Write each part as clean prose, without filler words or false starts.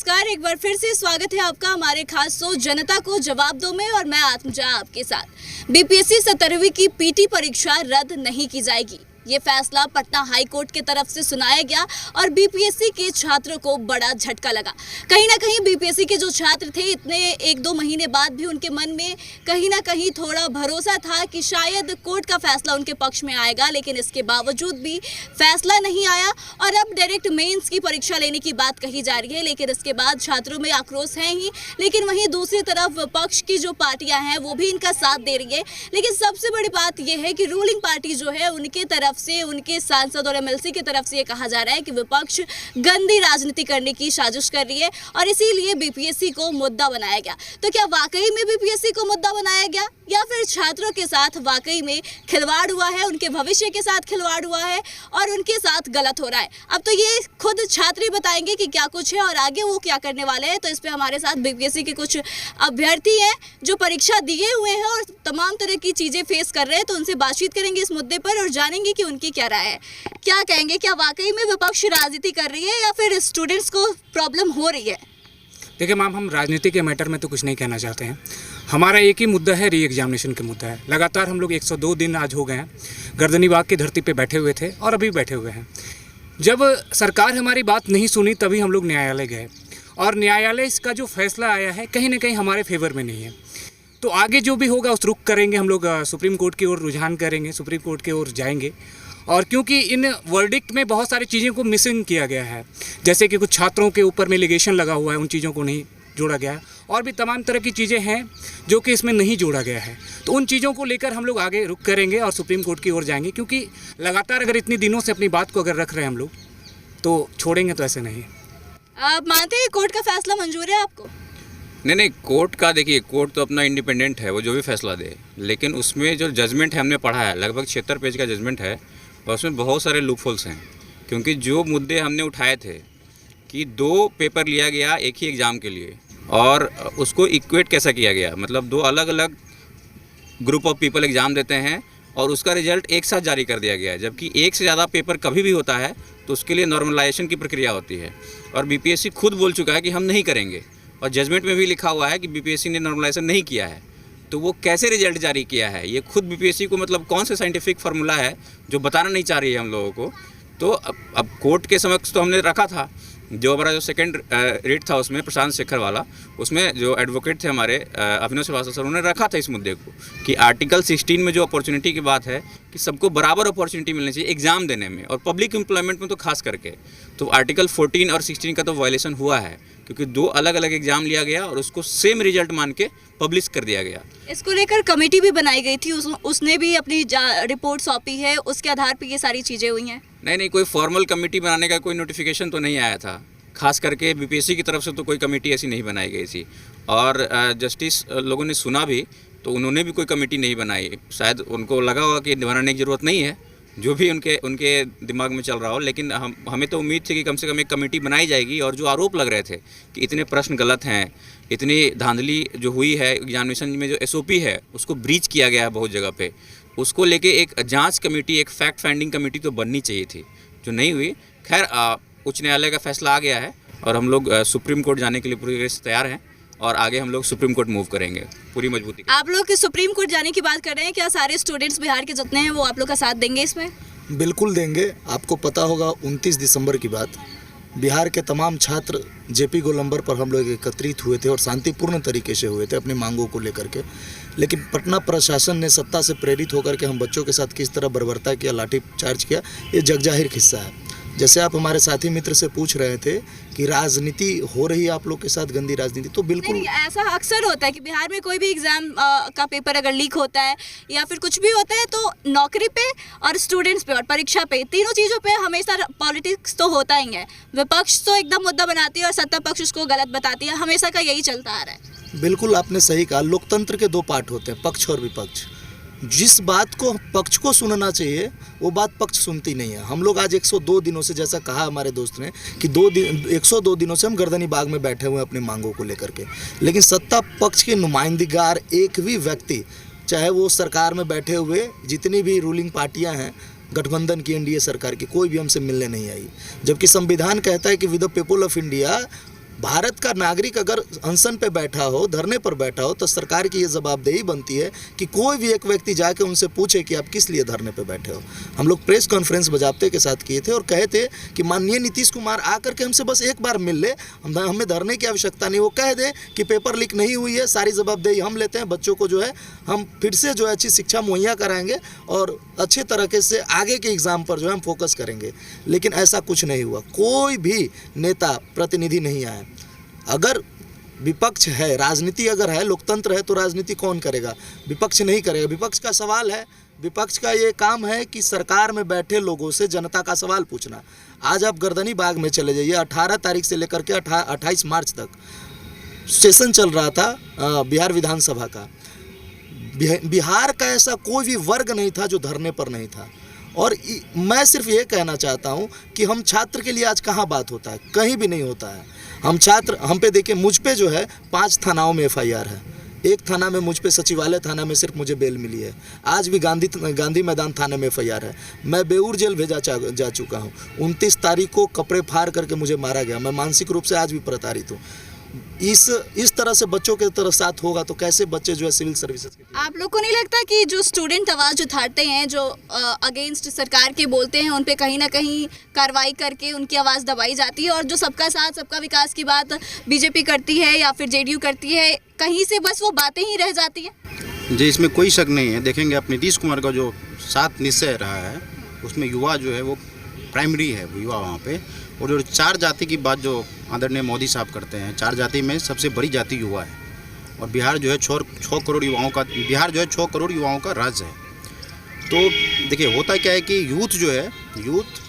नमस्कार, एक बार फिर से स्वागत है आपका हमारे खास शो जनता को जवाब दो में। और मैं आत्मजा आपके साथ। बीपीएससी 17वीं की पीटी परीक्षा रद्द नहीं की जाएगी, ये फैसला पटना हाई कोर्ट की तरफ से सुनाया गया और बीपीएससी के छात्रों को बड़ा झटका लगा। कहीं ना कहीं बीपीएससी के जो छात्र थे, इतने 1-2 महीने बाद भी उनके मन में कहीं ना कहीं थोड़ा भरोसा था कि शायद कोर्ट का फैसला उनके पक्ष में आएगा, लेकिन इसके बावजूद भी फैसला नहीं आया और अब डायरेक्ट मेंस की परीक्षा लेने की बात कही जा रही है। लेकिन इसके बाद छात्रों में आक्रोश है ही, लेकिन वहीं दूसरी तरफ पक्ष की जो पार्टियां हैं वो भी इनका साथ दे रही है। लेकिन सबसे बड़ी बात यह है कि रूलिंग पार्टी जो है उनके तरफ से, उनके सांसद और एमएलसी की तरफ से ये कहा जा रहा है कि विपक्ष गंदी राजनीति करने की साजिश कर रही है और इसीलिए बीपीएससी को मुद्दा बनाया गया। तो क्या वाकई में बीपीएससी को मुद्दा बनाया गया या फिर छात्रों के साथ वाकई में खिलवाड़ हुआ है, उनके भविष्य के साथ खिलवाड़ हुआ है और उनके साथ गलत हो रहा है? अब तो ये खुद छात्र ही बताएंगे कि क्या कुछ है और आगे वो क्या करने वाले हैं। तो इस पे हमारे साथ बीपीएससी के कुछ अभ्यर्थी हैं जो परीक्षा दिए हुए हैं और तमाम तरह की चीजें फेस कर रहे हैं, तो उनसे बातचीत करेंगे इस मुद्दे पर और जानेंगे कि उनकी क्या राय है। क्या कहेंगे, क्या वाकई में विपक्ष राजनीति कर रही है या फिर स्टूडेंट्स को प्रॉब्लम हो रही है? देखिए मैम, हम राजनीति के मैटर में तो कुछ नहीं कहना चाहते हैं। हमारा एक ही मुद्दा है, री एग्जामिनेशन का मुद्दा है। लगातार हम लोग 102 दिन आज हो गए हैं गर्दनी बाग की धरती पे बैठे हुए थे और अभी बैठे हुए हैं। जब सरकार हमारी बात नहीं सुनी तभी हम लोग न्यायालय गए और न्यायालय इसका जो फैसला आया है कहीं ना कहीं हमारे फेवर में नहीं है। तो आगे जो भी होगा उस रुख करेंगे, हम लोग सुप्रीम कोर्ट की ओर रुझान करेंगे, सुप्रीम कोर्ट की ओर जाएंगे। और क्योंकि इन वर्डिक्ट में बहुत सारी चीज़ों को मिसिंग किया गया है, जैसे कि कुछ छात्रों के ऊपर में एलिगेशन लगा हुआ है, उन चीज़ों को नहीं जोड़ा गया है और भी तमाम तरह की चीज़ें हैं जो कि इसमें नहीं जोड़ा गया है। तो उन चीज़ों को लेकर हम लोग आगे रुख करेंगे और सुप्रीम कोर्ट की ओर जाएंगे, क्योंकि लगातार अगर इतनी दिनों से अपनी बात को अगर रख रहे हैं हम लोग तो छोड़ेंगे तो ऐसे नहीं। आप मानते हैं कोर्ट का फैसला मंजूर है आपको? नहीं, कोर्ट का देखिए, कोर्ट तो अपना इंडिपेंडेंट है, वो जो भी फैसला दे, लेकिन उसमें जो जजमेंट है हमने पढ़ा है, लगभग 76 पेज का जजमेंट है और उसमें बहुत सारे लूपहोल्स हैं। क्योंकि जो मुद्दे हमने उठाए थे कि 2 पेपर लिया गया एक ही एग्ज़ाम के लिए और उसको इक्वेट कैसा किया गया, मतलब 2 अलग अलग ग्रुप ऑफ पीपल एग्ज़ाम देते हैं और उसका रिजल्ट एक साथ जारी कर दिया गया है, जबकि एक से ज़्यादा पेपर कभी भी होता है तो उसके लिए नॉर्मलाइजेशन की प्रक्रिया होती है और बीपीएससी खुद बोल चुका है कि हम नहीं करेंगे और जजमेंट में भी लिखा हुआ है कि बीपीएससी ने नॉर्मलाइजेशन नहीं किया है। तो वो कैसे रिजल्ट जारी किया है, ये खुद बीपीएससी को, मतलब कौन सा साइंटिफिक फार्मूला है जो बताना नहीं चाह रही है हम लोगों को। तो अब कोर्ट के समक्ष तो हमने रखा था, जो हमारा जो सेकंड रेट था उसमें प्रशांत शेखर वाला, उसमें जो एडवोकेट थे हमारे अभिनव श्रीवास्तव सर, उन्होंने रखा था इस मुद्दे को कि आर्टिकल 16 में जो अपॉर्चुनिटी की बात है कि सबको बराबर अपॉर्चुनिटी मिलनी चाहिए एग्ज़ाम देने में और पब्लिक एम्प्लॉयमेंट में तो खास करके। तो आर्टिकल 14 और 16 का तो वायलेशन हुआ है, क्योंकि 2 अलग अलग एग्जाम लिया गया और उसको सेम रिजल्ट मान के पब्लिश कर दिया गया। इसको लेकर कमेटी भी बनाई गई थी, उसने भी अपनी रिपोर्ट सौंपी है, उसके आधार पर ये सारी चीज़ें हुई हैं। नहीं, कोई फॉर्मल कमेटी बनाने का कोई नोटिफिकेशन तो नहीं आया था, खास करके बीपीएससी की तरफ से तो कोई कमेटी ऐसी नहीं बनाई गई थी। और जस्टिस लोगों ने सुना भी तो उन्होंने भी कोई कमेटी नहीं बनाई, शायद उनको लगा होगा कि बनाने की ज़रूरत नहीं है, जो भी उनके दिमाग में चल रहा हो। लेकिन हमें तो उम्मीद थी कि कम से कम एक कमेटी बनाई जाएगी और जो आरोप लग रहे थे कि इतने प्रश्न गलत हैं, इतनी धांधली जो हुई है एग्जामिनेशन में, जो एसओपी है उसको ब्रीच किया गया है बहुत जगह पे, उसको लेके एक जांच कमेटी, एक फैक्ट फाइंडिंग कमेटी तो बननी चाहिए थी, जो नहीं हुई। खैर, उच्च न्यायालय का फैसला आ गया है और हम लोग सुप्रीम कोर्ट जाने के लिए पूरी तरह से तैयार हैं और आगे हम लोग सुप्रीम कोर्ट मूव करेंगे पूरी मजबूती। आप लोग सुप्रीम कोर्ट जाने की बात कर रहे हैं, क्या सारे स्टूडेंट्स बिहार के जितने हैं वो आप लोग का साथ देंगे इसमें? बिल्कुल देंगे। आपको पता होगा 29 दिसंबर की बात, बिहार के तमाम छात्र जेपी गोलंबर पर हम लोग एकत्रित हुए थे और शांतिपूर्ण तरीके से हुए थे अपनी मांगों को लेकर के। लेकिन पटना प्रशासन ने सत्ता से प्रेरित होकर के हम बच्चों के साथ किस तरह बर्बरता किया, लाठीचार्ज किया, ये जगजाहिर किस्सा है। जैसे आप हमारे साथी मित्र से पूछ रहे थे कि राजनीति हो रही है आप लोग के साथ, गंदी राजनीति, तो बिल्कुल नहीं, ऐसा अक्सर होता है कि बिहार में कोई भी एग्जाम का पेपर अगर लीक होता है या फिर कुछ भी होता है तो नौकरी पे और स्टूडेंट्स पे और परीक्षा पे, तीनों चीज़ों पे हमेशा पॉलिटिक्स तो होता ही है। विपक्ष तो एकदम मुद्दा बनाती है और सत्ता पक्ष उसको गलत बताती है, हमेशा का यही चलता आ रहा है। बिल्कुल आपने सही कहा। लोकतंत्र के 2 पार्ट होते हैं, पक्ष और विपक्ष। जिस बात को पक्ष को सुनना चाहिए वो बात पक्ष सुनती नहीं है। हम लोग आज 102 दिनों से, जैसा कहा हमारे दोस्त ने कि 102 दिनों से हम गर्दनी बाग में बैठे हुए हैं अपनी मांगों को लेकर के, लेकिन सत्ता पक्ष के नुमाइंदगार एक भी व्यक्ति, चाहे वो सरकार में बैठे हुए जितनी भी रूलिंग पार्टियां हैं, गठबंधन की, एनडीए सरकार की, कोई भी हमसे मिलने नहीं आई। जबकि संविधान कहता है कि with the people of India Bharat का नागरिक अगर अनशन पे बैठा हो, धरने पर बैठा हो, तो सरकार की ये जवाबदेही बनती है कि कोई भी एक व्यक्ति जाके उनसे पूछे कि आप किस लिए धरने पे बैठे हो। हम लोग प्रेस कॉन्फ्रेंस बजाबते के साथ किए थे और कहे थे कि माननीय नीतीश कुमार आकर के हमसे बस एक बार मिल ले, हमें धरने की आवश्यकता नहीं। वो कह दे कि पेपर लीक नहीं हुई है, सारी जवाबदेही हम लेते हैं, बच्चों को जो है हम फिर से जो है अच्छी शिक्षा मुहैया कराएंगे और अच्छे तरीके से आगे के एग्ज़ाम पर जो है हम फोकस करेंगे। लेकिन ऐसा कुछ नहीं हुआ, कोई भी नेता प्रतिनिधि नहीं आया। अगर विपक्ष है, राजनीति अगर है, लोकतंत्र है, तो राजनीति कौन करेगा? विपक्ष नहीं करेगा। विपक्ष का सवाल है, विपक्ष का ये काम है कि सरकार में बैठे लोगों से जनता का सवाल पूछना। आज आप गर्दनी बाग में चले जाइए, 18 तारीख से लेकर के 28 मार्च तक सेशन चल रहा था बिहार विधानसभा का। बिहार का ऐसा कोई भी वर्ग नहीं था जो धरने पर नहीं था। और मैं सिर्फ ये कहना चाहता हूँ कि हम छात्र के लिए आज कहाँ बात होता है, कहीं भी नहीं होता है। हम छात्र, हम पे देखिए, मुझ पे जो है 5 थानाओं में FIR है। एक थाना में मुझ पे, सचिवालय थाना में सिर्फ मुझे बेल मिली है। आज भी गांधी मैदान थाने में FIR है। मैं बेऊर जेल भेजा जा चुका हूँ। 29 तारीख को कपड़े फाड़ करके मुझे मारा गया। मैं मानसिक रूप से आज भी प्रताड़ित हूँ। इस तरह से बच्चों के तरफ साथ होगा तो कैसे बच्चे जो है सिविल सर्विसेज के। आप लोग को नहीं लगता कि जो स्टूडेंट आवाज़ उठाते हैं, जो अगेंस्ट सरकार के बोलते हैं, उन पे कहीं ना कहीं कार्रवाई करके उनकी आवाज़ दबाई जाती है, और जो सबका साथ सबका विकास की बात बीजेपी करती है या फिर JDU करती है, कहीं से बस वो बातें ही रह जाती हैं? जी, इसमें कोई शक नहीं है। देखेंगे आप नीतीश कुमार का जो 7 निश्चय रहा है, उसमें युवा जो है वो प्राइमरी है, वो युवा वहाँ पे। और जो 4 जाति की बात जो आदरणीय मोदी साहब करते हैं, 4 जाति में सबसे बड़ी जाति युवा है। और बिहार जो है 6 करोड़ युवाओं का, बिहार जो है 6 करोड़ युवाओं का राज्य है। तो देखिए, होता क्या है कि यूथ जो है, यूथ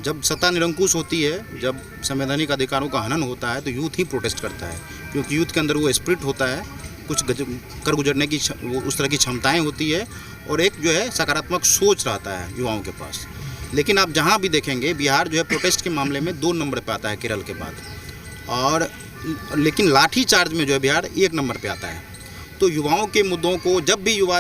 जब सत्ता निरंकुश होती है, जब संवैधानिक अधिकारों का हनन होता है, तो यूथ ही प्रोटेस्ट करता है। क्योंकि यूथ के अंदर वो स्पिरिट होता है, कुछ कर गुजरने की वो उस तरह की क्षमताएँ होती है, और एक जो है सकारात्मक सोच रहता है युवाओं के पास। लेकिन आप जहाँ भी देखेंगे, बिहार जो है प्रोटेस्ट के मामले में 2 नंबर पे आता है केरल के बाद। और लेकिन लाठी चार्ज में जो है बिहार 1 नंबर पे आता है। तो युवाओं के मुद्दों को जब भी युवा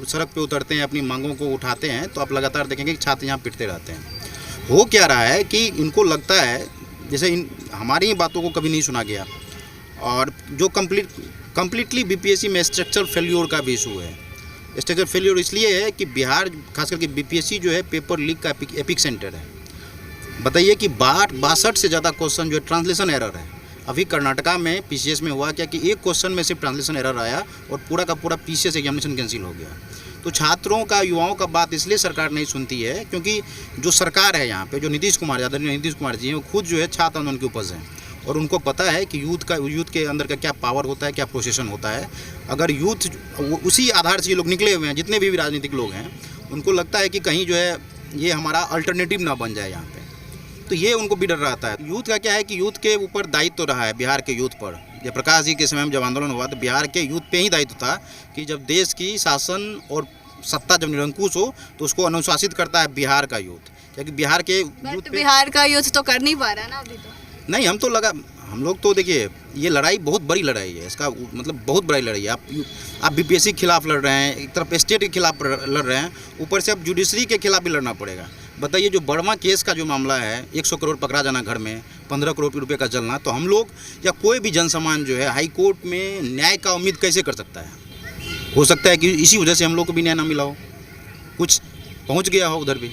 सड़क पे उतरते हैं, अपनी मांगों को उठाते हैं, तो आप लगातार देखेंगे कि छात्र यहाँ पिटते रहते हैं। हो क्या रहा है कि इनको लगता है जैसे हमारी ही बातों को कभी नहीं सुना गया। और जो कम्प्लीटली BPSC में स्ट्रक्चर फेल्योर का भी इशू है। स्ट्रक्चर फेलियर इसलिए है कि बिहार, खास करके BPSC जो है पेपर लीक का एपिक सेंटर है। बताइए कि 62 से ज़्यादा क्वेश्चन जो है ट्रांसलेशन एरर है। अभी कर्नाटका में PCS में हुआ क्या कि एक क्वेश्चन में सिर्फ ट्रांसलेशन एरर आया और पूरा का पूरा PCS एग्जामिनेशन कैंसिल हो गया। तो छात्रों का, युवाओं का बात इसलिए सरकार नहीं सुनती है क्योंकि जो सरकार है यहाँ पे, जो नीतीश कुमार, आदरणीय नीतीश कुमार जी हैं, वो खुद जो है छात्र आंदोलन की उपज हैं। और उनको पता है कि यूथ के अंदर का क्या पावर होता है, क्या प्रोसेशन होता है। अगर यूथ उसी आधार से ये लोग निकले हुए हैं, जितने भी राजनीतिक लोग हैं, उनको लगता है कि कहीं जो है ये हमारा अल्टरनेटिव ना बन जाए यहाँ पे। तो ये उनको भी डर रहता है। यूथ का क्या है कि यूथ के ऊपर दायित्व तो रहा है बिहार के यूथ पर। जयप्रकाश जी के समय में जब आंदोलन हुआ तो बिहार के यूथ पे ही दायित्व था कि जब देश की शासन और सत्ता जब निरंकुश हो तो उसको अनुशासित करता है बिहार का यूथ। क्योंकि बिहार के यूथ बिहार का यूथ तो कर नहीं पा रहा ना अभी तो। नहीं, हम लोग तो देखिए, ये लड़ाई बहुत बड़ी लड़ाई है। इसका मतलब बहुत बड़ी लड़ाई है। आप BPSC के खिलाफ लड़ रहे हैं, एक तरफ स्टेट के खिलाफ लड़ रहे हैं, ऊपर से अब जुडिशरी के खिलाफ भी लड़ना पड़ेगा। बताइए, जो बर्मा केस का जो मामला है, 100 करोड़ पकड़ा जाना घर में, 15 करोड़ रुपये का जलना, तो हम लोग या कोई भी जनसामान्य जो है हाई कोर्ट में न्याय का उम्मीद कैसे कर सकता है? हो सकता है कि इसी वजह से हम लोग को भी न्याय ना मिला हो, कुछ पहुंच गया हो उधर भी।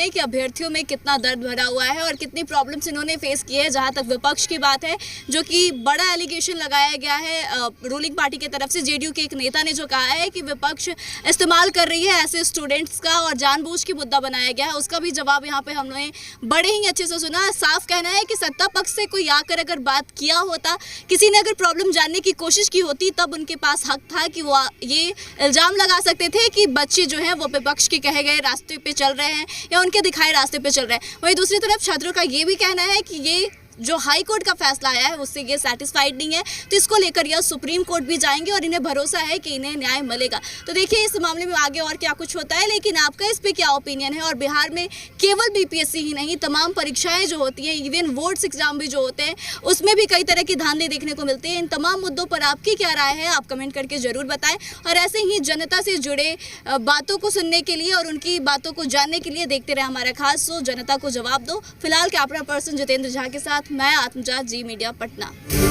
कि अभ्यर्थियों में कितना दर्द भरा हुआ है और कितनी प्रॉब्लम्स इन्होंने फेस की है। जहां तक विपक्ष की बात है, जो कि बड़ा एलिगेशन लगाया गया है रूलिंग पार्टी की तरफ से, JDU के एक नेता ने जो कहा है कि विपक्ष इस्तेमाल कर रही है ऐसे स्टूडेंट्स का और जानबूझ के मुद्दा बनाया गया है, उसका भी जवाब यहाँ पे हमने बड़े ही अच्छे से सुना। साफ कहना है कि सत्ता पक्ष से कोई आकर अगर बात किया होता, किसी ने अगर प्रॉब्लम जानने की कोशिश की होती, तब उनके पास हक था कि वो ये इल्ज़ाम लगा सकते थे कि बच्चे जो हैं वो विपक्ष के कहे गए रास्ते पे चल रहे हैं या उनके दिखाए रास्ते पे चल रहे हैं। वहीं दूसरी तरफ छात्रों का ये भी कहना है कि ये जो हाई कोर्ट का फैसला आया है उससे ये सेटिस्फाइड नहीं है, तो इसको लेकर यह सुप्रीम कोर्ट भी जाएंगे और इन्हें भरोसा है कि इन्हें न्याय मिलेगा। तो देखिए इस मामले में आगे और क्या कुछ होता है, लेकिन आपका इस पे क्या ओपिनियन है। और बिहार में केवल BPSC ही नहीं, तमाम परीक्षाएं जो होती हैं, इवन बोर्ड्स एग्जाम भी जो होते हैं, उसमें भी कई तरह की धांधली देखने को मिलती है। इन तमाम मुद्दों पर आपकी क्या राय है, आप कमेंट करके जरूर बताएं। और ऐसे ही जनता से जुड़े बातों को सुनने के लिए और उनकी बातों को जानने के लिए देखते रहे हमारा खास शो जनता को जवाब दो। फिलहाल कैमरा पर्सन जितेंद्र झा के साथ साथ मैं आत्मजा, जी मीडिया, पटना।